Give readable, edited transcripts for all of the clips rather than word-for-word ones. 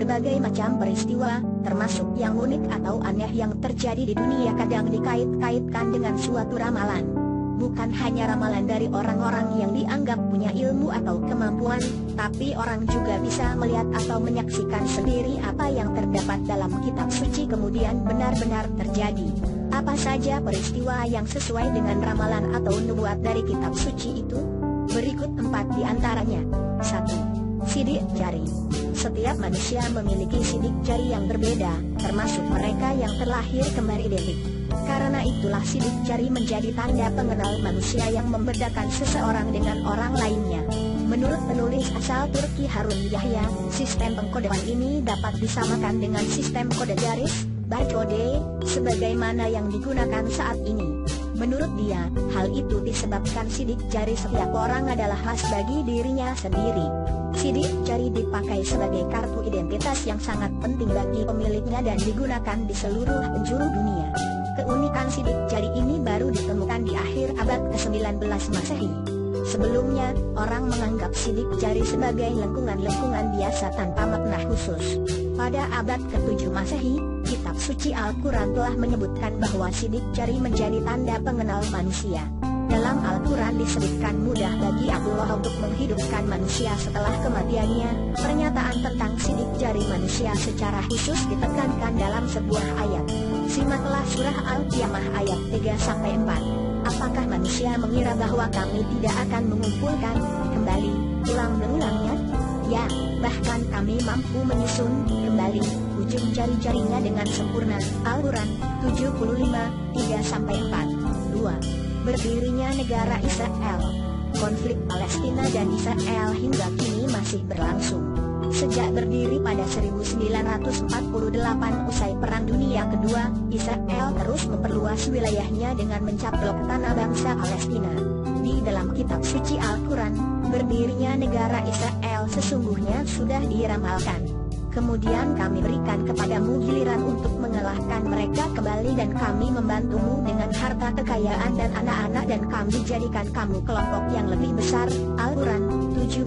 Berbagai macam peristiwa, termasuk yang unik atau aneh yang terjadi di dunia kadang dikait-kaitkan dengan suatu ramalan. Bukan hanya ramalan dari orang-orang yang dianggap punya ilmu atau kemampuan, tapi orang juga bisa melihat atau menyaksikan sendiri apa yang terdapat dalam kitab suci kemudian benar-benar terjadi. Apa saja peristiwa yang sesuai dengan ramalan atau nubuat dari kitab suci itu? Berikut 4 di antaranya. 1. Sidik jari. Setiap manusia memiliki sidik jari yang berbeda, termasuk mereka yang terlahir kembar identik. Karena itulah sidik jari menjadi tanda pengenal manusia yang membedakan seseorang dengan orang lainnya. Menurut penulis asal Turki Harun Yahya, sistem pengkodean ini dapat disamakan dengan sistem kode garis, barcode, sebagaimana yang digunakan saat ini. Menurut dia, hal itu disebabkan sidik jari setiap orang adalah khas bagi dirinya sendiri. Sidik jari dipakai sebagai kartu identitas yang sangat penting bagi pemiliknya dan digunakan di seluruh penjuru dunia. Keunikan sidik jari ini baru ditemukan di akhir abad ke-19 Masehi. Sebelumnya, orang menganggap sidik jari sebagai lengkungan-lengkungan biasa tanpa makna khusus. Pada abad ke-7 Masehi, kitab suci Al-Quran telah menyebutkan bahwa sidik jari menjadi tanda pengenal manusia. Dalam Al-Quran disebutkan mudah bagi Allah untuk menghidupkan manusia setelah kematiannya. Pernyataan tentang sidik jari manusia secara khusus ditekankan dalam sebuah ayat. Simaklah surah Al-Qiyamah ayat 3-4. Apakah manusia mengira bahwa kami tidak akan mengumpulkan kembali tulang-belulangnya? Ya, bahkan kami mampu menyusun kembali ujung jari-jarinya dengan sempurna. Al-Quran 75, 3-4. 2. Berdirinya negara Israel. Konflik Palestina dan Israel hingga kini masih berlangsung. Sejak berdiri pada 1948 usai Perang Dunia Kedua, Israel terus memperluas wilayahnya dengan mencaplok tanah bangsa Palestina. Di dalam kitab suci Al-Quran, berdirinya negara Israel sesungguhnya sudah diramalkan. Kemudian kami berikan kepadamu giliran untuk mengalahkan mereka kembali dan kami membantumu dengan harta kekayaan dan anak-anak dan kami jadikan kamu kelompok yang lebih besar. Al-Quran 17,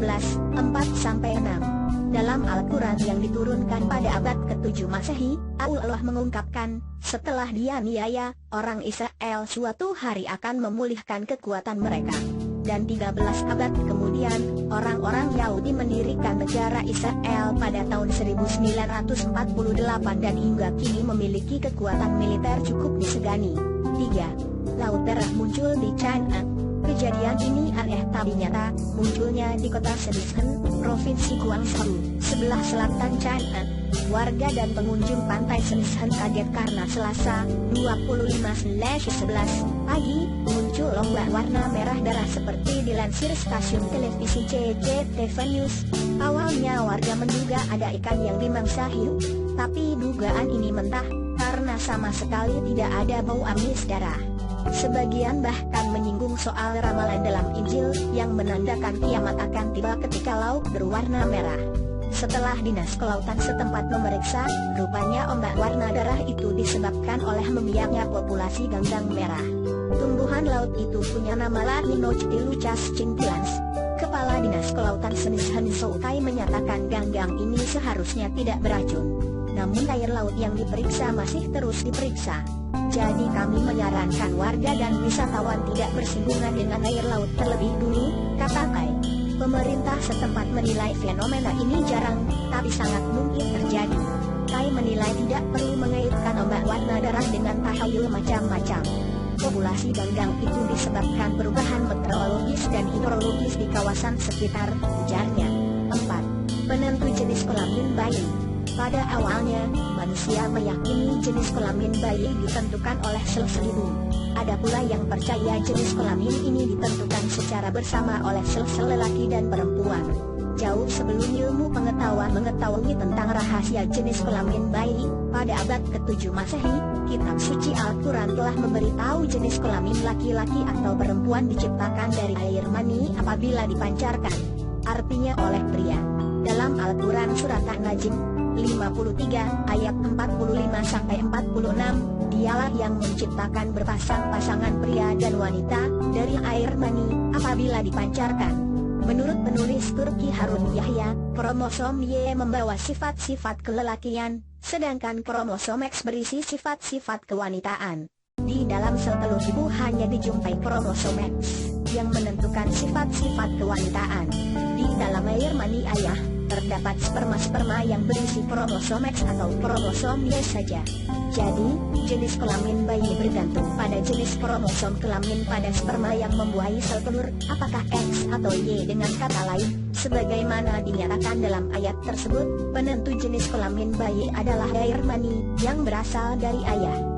4-6. Dalam Al-Quran yang diturunkan pada abad ke-7 Masehi, Allah mengungkapkan, setelah dianiaya, orang Israel suatu hari akan memulihkan kekuatan mereka. Dan 13 abad kemudian, orang-orang Yahudi mendirikan negara Israel pada tahun 1948 dan hingga kini memiliki kekuatan militer cukup disegani. 3. Laut Merah muncul di China. Kejadian ini aneh tapi nyata, munculnya di kota Shenzhen, Provinsi Guangzhou, sebelah selatan China. Warga dan pengunjung pantai Shenzhen kaget karena Selasa, 25/11 pagi, muncul ombak warna merah darah seperti dilansir stasiun televisi CCTV News. Awalnya warga menduga ada ikan yang dimangsa hiu, tapi dugaan ini mentah, karena sama sekali tidak ada bau amis darah. Sebagian bahkan menyinggung soal ramalan dalam Injil yang menandakan kiamat akan tiba ketika laut berwarna merah. Setelah dinas kelautan setempat memeriksa, rupanya ombak warna darah itu disebabkan oleh membiaknya populasi ganggang merah. Tumbuhan laut itu punya nama Latinochtilucas cintilans. Kepala Dinas Kelautan Shenzhen Soukai menyatakan ganggang ini seharusnya tidak beracun. Namun air laut yang diperiksa masih terus diperiksa. Jadi kami menyarankan warga dan wisatawan tidak bersinggungan dengan air laut terlebih dulu, kata Kai. Pemerintah setempat menilai fenomena ini jarang, tapi sangat mungkin terjadi. Kai menilai tidak perlu mengaitkan ombak warna darah dengan tahayul macam-macam. Populasi ganggang itu disebabkan perubahan meteorologis dan hidrologis di kawasan sekitar, ujarnya. 4. Penentu jenis kelamin bayi. Pada awalnya, manusia meyakini jenis kelamin bayi ditentukan oleh sel-sel ibu. Ada pula yang percaya jenis kelamin ini ditentukan secara bersama oleh sel-sel lelaki dan perempuan. Jauh sebelum ilmu pengetahuan mengetahui tentang rahasia jenis kelamin bayi, pada abad ke-7 Masehi, kitab suci Al-Quran telah memberitahu jenis kelamin laki-laki atau perempuan diciptakan dari air mani apabila dipancarkan, artinya oleh pria. Dalam Al-Quran surat An-Najm 53 ayat 45-46, dialah yang menciptakan berpasang-pasangan pria dan wanita dari air mani apabila dipancarkan. Menurut penulis Turki Harun Yahya, kromosom Y membawa sifat-sifat kelelakian, sedangkan kromosom X berisi sifat-sifat kewanitaan. Di dalam sel telur ibu hanya dijumpai kromosom X yang menentukan sifat-sifat kewanitaan. Di dalam air mani ayah terdapat sperma-sperma yang berisi kromosom X atau kromosom Y saja. Jadi, jenis kelamin bayi bergantung pada jenis kromosom kelamin pada sperma yang membuahi sel telur, apakah X atau Y. Dengan kata lain, sebagaimana dinyatakan dalam ayat tersebut, penentu jenis kelamin bayi adalah air mani yang berasal dari ayah.